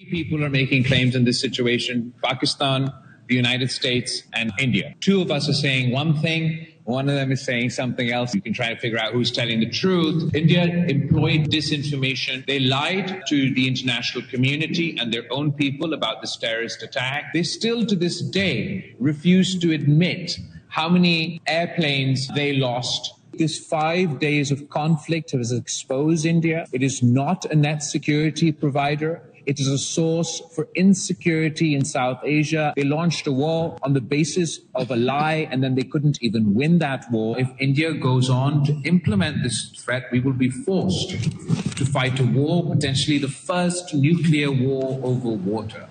People are making claims in this situation: Pakistan, the United States, and India. Two of us are saying one thing, one of them is saying something else. You can try to figure out who's telling the truth. India employed disinformation. They lied to the international community and their own people about this terrorist attack. They still to this day refuse to admit how many airplanes they lost. This 5 days of conflict has exposed India. It is not a net security provider. It is a source for insecurity in South Asia. They launched a war on the basis of a lie, and then they couldn't even win that war. If India goes on to implement this threat, we will be forced to fight a war, potentially the first nuclear war over water.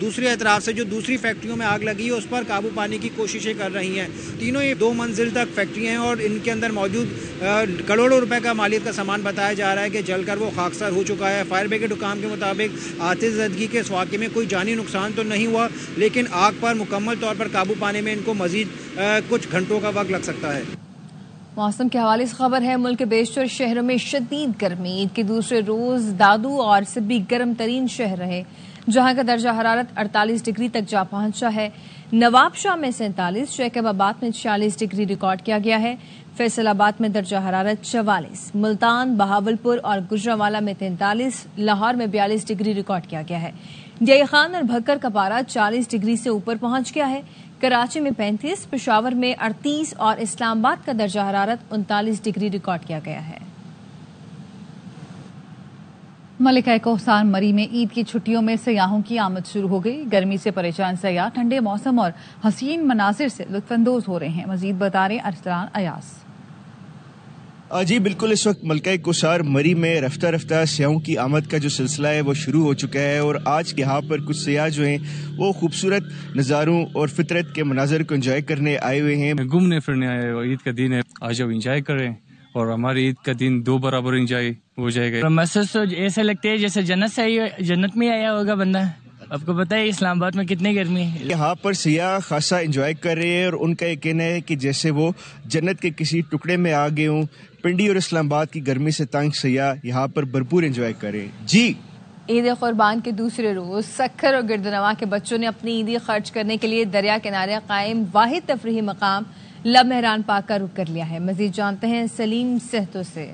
دوسری اطراف سے جو دوسری فیکٹریوں میں آگ لگی ہے اس پر قابو پانے کی کوششیں کر رہی ہیں. تینوں یہ 2 منزل تک فیکٹریاں ہیں اور ان کے اندر موجود کروڑوں روپے کا مالیت کا سامان بتایا جا رہا ہے کہ جل کر وہ خاکسار ہو چکا ہے. فائر بریگیڈ حکام کے مطابق آتش زدگی کے اس واقعے میں کوئی جانی نقصان تو نہیں ہوا، لیکن آگ پر مکمل طور پر قابو پانے میں ان کو مزید کچھ گھنٹوں کا وقت لگ سکتا ہے. موسم کے حوالے سے خبر ہے، ملک کے بیشتر شہروں میں شدید گرمی. عید کے دوسرے روز دادو اور سبی گرم ترین شہر رہے، جہاں کا درجہ حرارت 48 ڈگری تک جا پہنچا ہے. نواب شاہ میں 47، شیخ آباد میں 46 ڈگری ریکارڈ کیا گیا ہے. فیصل آباد میں درجہ حرارت 44، ملتان، بہاولپور اور گجرانوالہ میں 43، لاہور میں 42 ڈگری ریکارڈ کیا گیا ہے. جے خان اور بھکر کا پارہ 40 ڈگری سے اوپر پہنچ گیا ہے. کراچی میں 35، پشاور میں 38 اور اسلام آباد کا درجہ حرارت 39 ڈگری ریکارڈ کیا گیا ہے. ملکہ کوہستان مری میں عید کی چھٹیوں میں سیاحوں کی آمد شروع ہو گئی. گرمی سے پریشان سیاح ٹھنڈے موسم اور حسین مناظر سے لطف اندوز ہو رہے ہیں. مزید بتا رہے ارسلان ایاز. جی بالکل، اس وقت ملکہ کوثر مری میں رفتہ رفتہ سیاحوں کی آمد کا جو سلسلہ ہے وہ شروع ہو چکا ہے، اور آج یہاں پر کچھ سیاح جو ہیں وہ خوبصورت نظاروں اور فطرت کے مناظر کو انجوائے کرنے آئے ہوئے ہیں. گھومنے پھرنے آئے ہو، عید کا دن ہے، آج اب انجوائے کریں اور ہماری عید کا دن 2 برابر انجوائے ہو جائے گا. محسوس تو ایسا لگتا ہے جیسے جنت میں آیا ہوگا بندہ. آپ کو پتہ ہے اسلام آباد میں کتنی گرمی ہے. یہاں پر سیاح خاصا انجوائے کر رہے ہیں اور ان کا یہ کہنا ہے کہ جیسے وہ جنت کے کسی ٹکڑے میں آ گئے ہوں. پنڈی اور اسلام آباد کی گرمی سے تنگ سیاح یہاں پر بھرپور انجوائے کریں. جی، عید قربان کے دوسرے روز سکھر اور گردنواں کے بچوں نے اپنی عیدی خرچ کرنے کے لیے دریا کنارے قائم واحد تفریحی مقام لب مہران پاک کا رخ کر لیا ہے. مزید جانتے ہیں سلیم سہتو سے.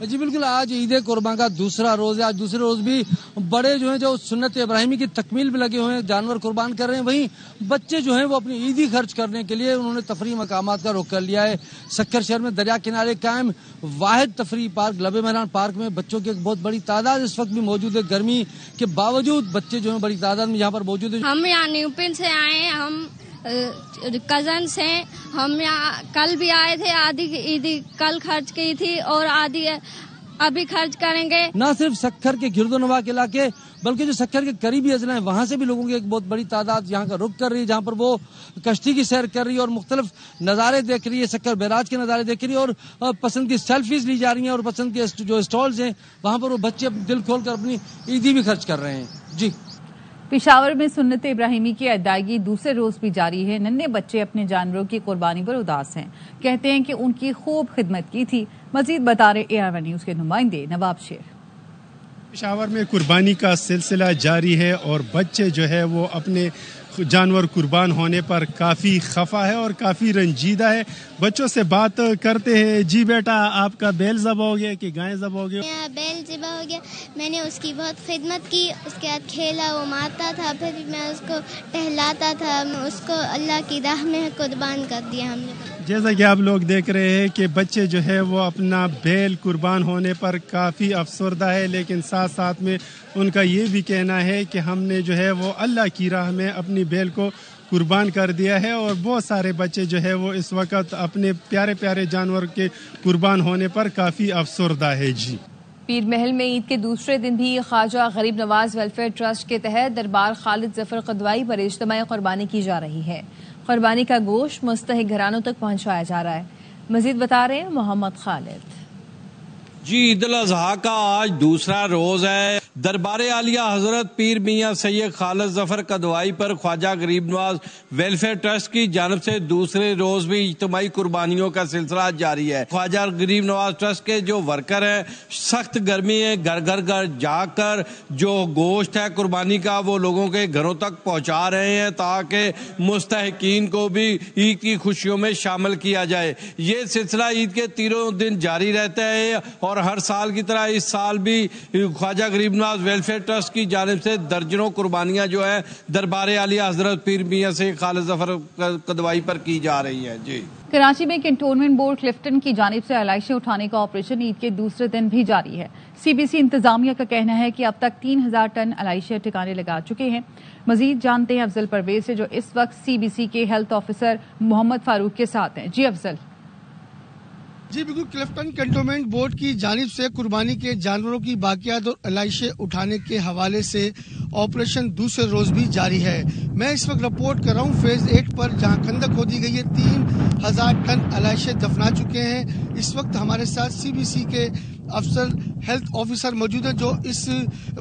جی بالکل، آج عید قربان کا دوسرا روز ہے. آج دوسرے روز بھی بڑے جو ہیں جو سنت ابراہیمی کی تکمیل میں لگے ہوئے ہیں، جانور قربان کر رہے ہیں. وہیں بچے جو ہیں وہ اپنی عیدی خرچ کرنے کے لیے انہوں نے تفریحی مقامات کا رخ کر لیا ہے. سکھر شہر میں دریا کنارے قائم واحد تفریحی پارک لب مہران پارک میں بچوں کی ایک بہت بڑی تعداد اس وقت بھی موجود ہے. گرمی کے باوجود بچے جو ہیں بڑی تعداد میں یہاں پر موجود ہیں. ہم یہاں نیو پن سے آئے ہیں، ہم کزنس ہیں. ہم یہاں کل بھی آئے تھے، آدھی عیدی کل خرچ کی تھی اور آدھی ابھی خرچ کریں گے. نہ صرف سکھر کے گرد و نواح کے علاقے بلکہ جو سکھر کے قریبی اضلاع ہیں وہاں سے بھی لوگوں کی ایک بہت بڑی تعداد یہاں کا رخ کر رہی ہے، جہاں پر وہ کشتی کی سیر کر رہی ہے اور مختلف نظارے دیکھ رہی ہے. سکھر بیراج کے نظارے دیکھ رہی ہے اور پسند کی سیلفیز لی جا رہی ہیں، اور پسند کے جو اسٹالز ہیں وہاں پر وہ بچے دل کھول کر اپنی عیدی بھی خرچ کر رہے ہیں. جی، پشاور میں سنت ابراہیمی کی ادائیگی دوسرے روز بھی جاری ہے. ننھے بچے اپنے جانوروں کی قربانی پر اداس ہیں، کہتے ہیں کہ ان کی خوب خدمت کی تھی. مزید بتا رہے AR1 نیوز کے نمائندے نواب شیر. پشاور میں قربانی کا سلسلہ جاری ہے اور بچے جو ہے وہ اپنے جانور قربان ہونے پر کافی خفا ہے اور کافی رنجیدہ ہے. بچوں سے بات کرتے ہیں. جی بیٹا، آپ کا بیل ذبح ہو گیا کہ گائے ذبح ہو گیا؟ بیل ذبح ہو گیا، میں نے اس کی بہت خدمت کی، اس کے بعد کھیلا، وہ مارتا تھا، پھر میں اس کو ٹہلاتا تھا، اس کو اللہ کی راہ میں قربان کر دیا ہم نے. جیسا کہ آپ لوگ دیکھ رہے ہیں کہ بچے جو ہے وہ اپنا بیل قربان ہونے پر کافی افسردہ ہے، لیکن ساتھ ساتھ میں ان کا یہ بھی کہنا ہے کہ ہم نے جو ہے وہ اللہ کی راہ میں اپنی بیل کو قربان کر دیا ہے. اور بہت سارے بچے جو ہے وہ اس وقت اپنے پیارے پیارے جانور کے قربان ہونے پر کافی افسردہ ہے. جی، پیر محل میں عید کے دوسرے دن بھی خواجہ غریب نواز ویلفیئر ٹرسٹ کے تحت دربار خالد ظفر قدوائی پر اجتماعی قربانی کی جا رہی ہے. قربانی کا گوشت مستحق گھرانوں تک پہنچایا جا رہا ہے. مزید بتا رہے ہیں محمد خالد. جی، عید الاضحیٰ کا آج دوسرا روز ہے. دربار عالیہ حضرت پیر میاں سید خالد ظفر قدوائی پر خواجہ غریب نواز ویلفیئر ٹرسٹ کی جانب سے دوسرے روز بھی اجتماعی قربانیوں کا سلسلہ جاری ہے. خواجہ غریب نواز ٹرسٹ کے جو ورکر ہیں، سخت گرمی ہے، گھر گھر جا کر جو گوشت ہے قربانی کا وہ لوگوں کے گھروں تک پہنچا رہے ہیں تاکہ مستحقین کو بھی عید کی خوشیوں میں شامل کیا جائے. یہ سلسلہ عید کے تینوں دن جاری رہتا ہے اور ہر سال کی طرح اس سال بھی خواجہ غریب نواز ویلفیئر ٹرسٹ کی جانب سے درجنوں قربانیاں جو ہے دربار عالیہ حضرت پیر میاں سے خالد ظفر قدوائی پر کی جا رہی ہیں. جی، کراچی میں کنٹونمنٹ بورڈ کلفٹن کی جانب سے علائشیں اٹھانے کا آپریشن عید کے دوسرے دن بھی جاری ہے. CBC انتظامیہ کا کہنا ہے کہ اب تک 3000 ٹن علائشیں ٹھکانے لگا چکے ہیں. مزید جانتے ہیں افضل پرویز سے جو اس وقت CBC کے ہیلتھ آفیسر محمد فاروق کے ساتھ ہیں. جی افضل. جی بالکل، کلفٹن کنٹونمنٹ بورڈ کی جانب سے قربانی کے جانوروں کی باقیات اور علائشیں اٹھانے کے حوالے سے آپریشن دوسرے روز بھی جاری ہے۔ میں اس وقت رپورٹ کر رہا ہوں فیز 8 پر، جہاں خندق کھودی گئی ہے، 3000 ٹن علائشیں دفنا چکے ہیں۔ اس وقت ہمارے ساتھ CBC کے افسر ہیلتھ آفیسر موجود ہیں جو اس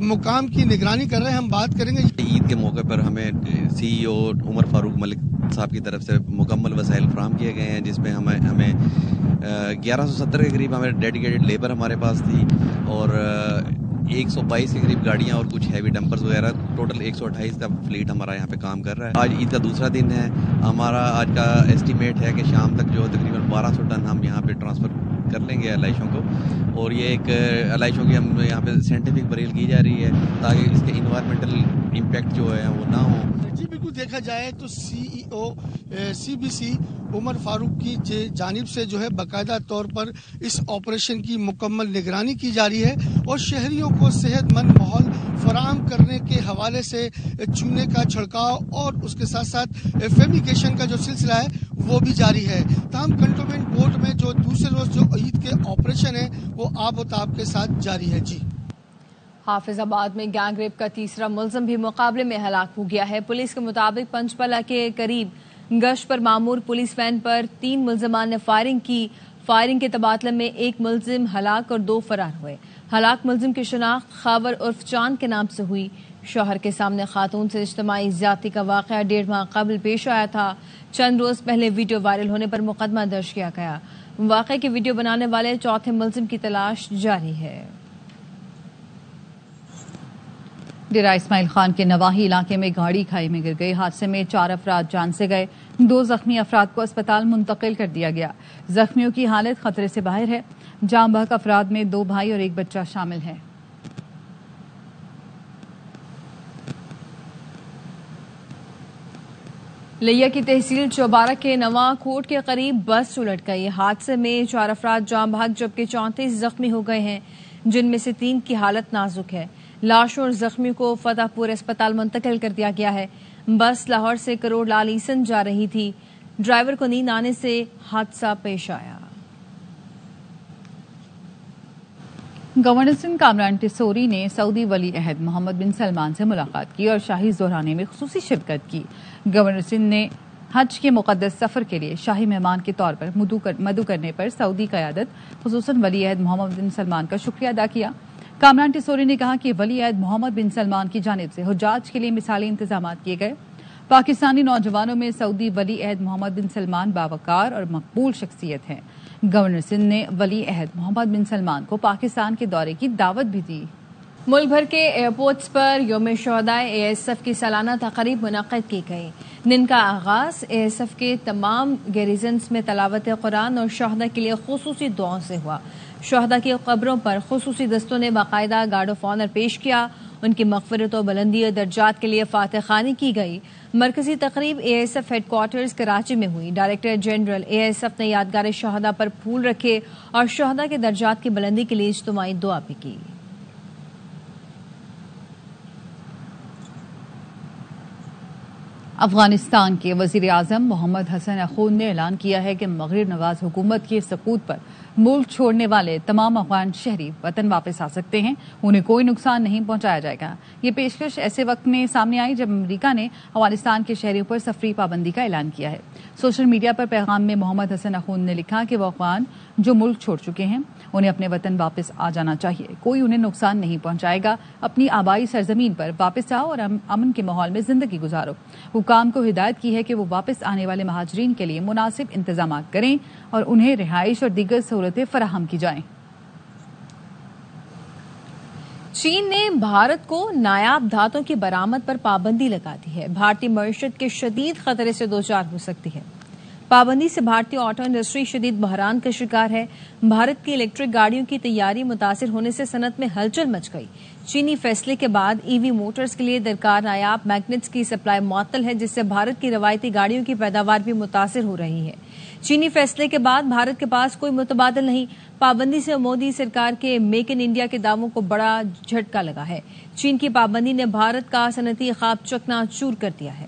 مقام کی نگرانی کر رہے ہیں۔ ہم بات کریں گے عید کے موقع پر ہمیں CEO عمر فاروق ملک صاحب کی طرف سے مکمل وسائل فراہم کیے گئے ہیں، جس میں ہمیں 1170 کے قریب ہمیں ڈیڈیکیٹڈ لیبر ہمارے پاس تھی، اور 122 کے قریب گاڑیاں اور کچھ ہیوی ڈمپرز وغیرہ، ٹوٹل 128 کا فلیٹ ہمارا یہاں پہ کام کر رہا ہے۔ آج عید کا دوسرا دن ہے، ہمارا آج کا ایسٹیمیٹ ہے کہ شام تک جو تقریباً 1200 ٹن ہم یہاں پہ ٹرانسفر کر لیں گے علائشوں کو، اور یہ ایک علائشوں کی ہم یہاں پہ سائنٹیفک بریل کی جا رہی ہے تاکہ اس کے انوائرمنٹل امپیکٹ جو ہے وہ نہ ہو۔ جی بالکل، دیکھا جائے تو CEO CBC عمر فاروق کی جانب سے جو ہے باقاعدہ طور پر اس آپریشن کی مکمل نگرانی کی جا رہی ہے، اور شہریوں کو صحت مند ماحول فراہم کرنے کے حوالے سے چونے کا چھڑکاؤ اور اس کے ساتھ ساتھ فیمیگیشن کا جو سلسلہ ہے وہ بھی جاری ہے۔ تاہم کنٹونمنٹ بورڈ میں جو دوسرے روز جو عید کے آپریشن ہے وہ آب و تاب کے ساتھ جاری ہے۔ جی حافظ آباد میں گینگ ریپ کا تیسرا ملزم بھی مقابلے میں ہلاک ہو گیا ہے۔ پولیس کے مطابق پنچپلا کے قریب گشت پر معمور پولیس وین پر 3 ملزمان نے فائرنگ کی۔ فائرنگ کے تبادلے میں 1 ملزم ہلاک اور 2 فرار ہوئے۔ ہلاک ملزم کی شناخت خاور عرف چاند کے نام سے ہوئی۔ شوہر کے سامنے خاتون سے اجتماعی زیادتی کا واقعہ 1.5 ماہ قبل پیش آیا تھا۔ چند روز پہلے ویڈیو وائرل ہونے پر مقدمہ درج کیا گیا۔ واقعے کی ویڈیو بنانے والے چوتھے ملزم کی تلاش جاری ہے۔ ڈیرہ اسماعیل خان کے نواحی علاقے میں گاڑی کھائی میں گر گئی۔ حادثے میں 4 افراد جان سے گئے، 2 زخمی افراد کو اسپتال منتقل کر دیا گیا۔ زخمیوں کی حالت خطرے سے باہر ہے۔ جاں بحق افراد میں 2 بھائی اور 1 بچہ شامل ہے۔ لیا کی تحصیل چوبارہ کے نواں کوٹ کے قریب بس الٹ گئی۔ حادثے میں 4 افراد جاں بحق جبکہ 34 زخمی ہو گئے ہیں، جن میں سے 3 کی حالت نازک ہے۔ لاشوں اور زخمیوں کو فتح پور اسپتال منتقل کر دیا گیا ہے۔ بس لاہور سے کروڑ لال عیسن جا رہی تھی۔ ڈرائیور کو نیند آنے سے حادثہ پیش آیا۔ گورنر سندھ کامران ٹیسوری نے سعودی ولی عہد محمد بن سلمان سے ملاقات کی اور شاہی زہرانے میں خصوصی شرکت کی۔ گورنر سندھ نے حج کے مقدس سفر کے لیے شاہی مہمان کے طور پر مدعو کرنے پر سعودی قیادت خصوصاً ولی عہد محمد بن سلمان کا شکریہ ادا کیا۔ کامران ٹیسوری نے کہا کہ ولی عہد محمد بن سلمان کی جانب سے حجاج کے لیے مثالی انتظامات کیے گئے۔ پاکستانی نوجوانوں میں سعودی ولی عہد محمد بن سلمان باوقار اور مقبول شخصیت ہیں۔ گورنر سندھ نے ولی عہد محمد بن سلمان کو پاکستان کے دورے کی دعوت بھی دی۔ ملک بھر کے ایئرپورٹس پر یوم شہدائے ASF کی سالانہ تقریب منعقد کی گئی۔ دن کا آغاز ASF کے تمام گیریزنز میں تلاوت قرآن اور شہداء کے لیے خصوصی دعاؤں سے ہوا۔ شہداء کی قبروں پر خصوصی دستوں نے باقاعدہ گارڈ آف آنر پیش کیا۔ ان کی مغفرت و بلندی درجات کے لیے فاتح خوانی کی گئی۔ مرکزی تقریب ASF ہیڈ کوارٹرز کراچی میں ہوئی۔ ڈائریکٹر جنرل ASF نے یادگار شہداء پر پھول رکھے اور شہداء کے درجات کی بلندی کے لیے اجتماعی دعا بھی کی۔ افغانستان کے وزیر اعظم محمد حسن اخوند نے اعلان کیا ہے کہ مغرب نواز حکومت کے سقوط پر ملک چھوڑنے والے تمام افغان شہری وطن واپس آ سکتے ہیں، انہیں کوئی نقصان نہیں پہنچایا جائے گا۔ یہ پیشکش ایسے وقت میں سامنے آئی جب امریکہ نے افغانستان کے شہریوں پر سفری پابندی کا اعلان کیا ہے۔ سوشل میڈیا پر پیغام میں محمد حسن اخوند نے لکھا کہ وہ افغان جو ملک چھوڑ چکے ہیں انہیں اپنے وطن واپس آ جانا چاہیے، کوئی انہیں نقصان نہیں پہنچائے گا۔ اپنی آبائی سرزمین پر واپس آؤ اور امن کے ماحول میں زندگی گزارو۔ حکام کو ہدایت کی ہے کہ وہ واپس آنے والے مہاجرین کے لیے مناسب انتظامات کریں اور انہیں رہائش اور دیگر سہولتیں فراہم کی جائیں۔ چین نے بھارت کو نایاب دھاتوں کی برآمد پر پابندی لگا دی ہے۔ بھارتی معیشت کے شدید خطرے سے دوچار ہو سکتی ہے۔ پابندی سے بھارتی آٹو انڈسٹری شدید بحران کا شکار ہے۔ بھارت کی الیکٹرک گاڑیوں کی تیاری متاثر ہونے سے صنعت میں ہلچل مچ گئی۔ چینی فیصلے کے بعد EV موٹرز کے لیے درکار نایاب میگنٹس کی سپلائی معطل ہے، جس سے بھارت کی روایتی گاڑیوں کی پیداوار بھی متاثر ہو رہی ہے۔ چینی فیصلے کے بعد بھارت کے پاس کوئی متبادل نہیں۔ پابندی سے مودی سرکار کے میک ان انڈیا کے دعووں کو بڑا جھٹکا لگا ہے۔ چین کی پابندی نے بھارت کا صنعتی خواب چکنا چور کر دیا ہے۔